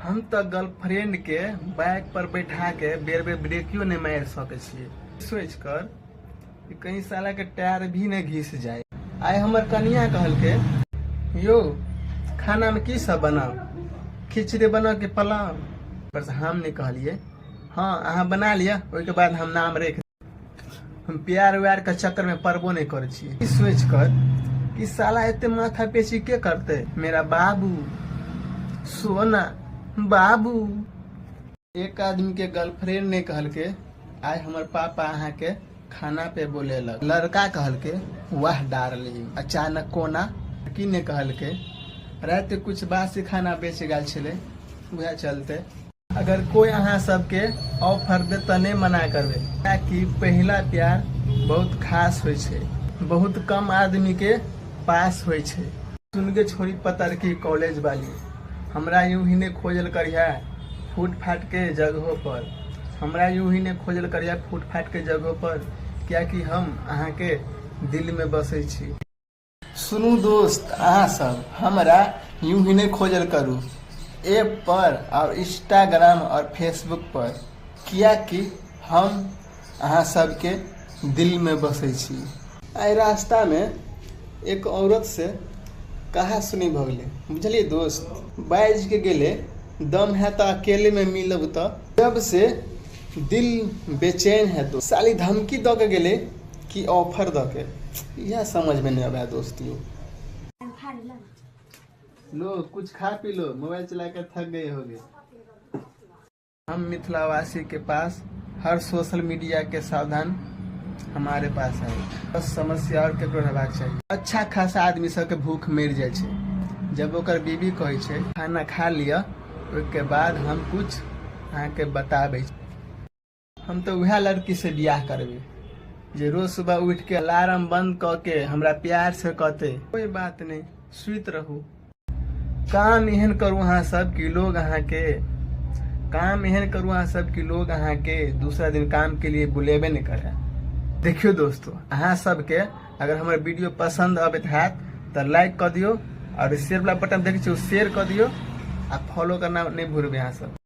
हम तो गर्लफ्रेंड के बाइक पर बैठा के बेर बेर ब्रेकियो नहीं मार सके छिए, सोच कर कि कहीं साला के टायर भी नहीं घिस जाए। आए हमर कनिया कहल के यो खाना में की सब बनाओ, खिचड़ी बना के पुलाव। पर हम नहीं कहलिए हाँ अहाँ बना लिया, ओके बाद हम नाम रख। हम प्यार व्यार के चक्कर में पड़बो नहीं करे छिए। सोच कर कि साला इतने माथा पेची के करते। मेरा बाबू सोना बाबू। एक आदमी के गर्लफ्रेंड ने कहल के आज हमार पापा अहाँ के खाना पे बोले लग। लड़का कहल के वाह डार्लिंग। अचानक कोना की ने कहल के रात कुछ बासी खाना बेच गल छे, वह चलते अगर कोई अहाँ सबके ऑफर दे तो नहीं मना करबे, ताकि पहला प्यार बहुत खास होय छे, बहुत कम आदमी के पास होय छे। सुन के छोड़ी पतर की कॉलेज वाली हमरा यूं ही ने खोजल करिया फूट फाट के जगहों पर, हमरा यूं ही ने खोजल करिया फूट फाट के जगहों पर, क्या कि हम अहाँ के दिल में बसे छी। सुनू दोस्त, अहाँ सब हमरा यूं ही ने खोजल करू ऐप पर और इंस्टाग्राम और फेसबुक पर, किया कि हम अहाँ सबके दिल में बसे छी। आई रास्ता में एक औरत से कहा सुनी भगले, बुझलिए दोस्त, बाइज के गेले दम है तो अकेले में मिलब, तो जब से दिल बेचैन है तो साली धमकी दो के गेले कि ऑफर दो के, यह समझ में नहीं आया दोस्तियों। लो कुछ खा पी लो, मोबाइल चला कर थक गए होगे। हम मिथिलावासी के पास हर सोशल मीडिया के सावधान हमारे पास है, बस समस्या और केकरो रहबाक चाहिए। अच्छा खासा आदमी सबके भूख मर जाए छे, जब ओकर बीबी कहे छे खाना खा लिया उसके बाद हम कुछ अहाँ के बताबे। हम तो वह लड़की से ब्याह करबे जे रोज सुबह उठ के अलार्म बंद क के हमरा प्यार से कहते कोई बात नहीं सुत रहू। काम एहन करू अहाँ सब कि लोग अहाँ के, काम एहन करू अहाँ सब कि लोग अहाँ के दूसरा दिन काम के लिए बुलेबे नहीं करे। देखियो दोस्तों, अहाँ सबके अगर हमारे वीडियो पसंद आबे है तो लाइक कर दियो और शेयर वाला बटन देखिए शेयर कर दियो आ फॉलो करना नहीं भूलबे अहाँ सब।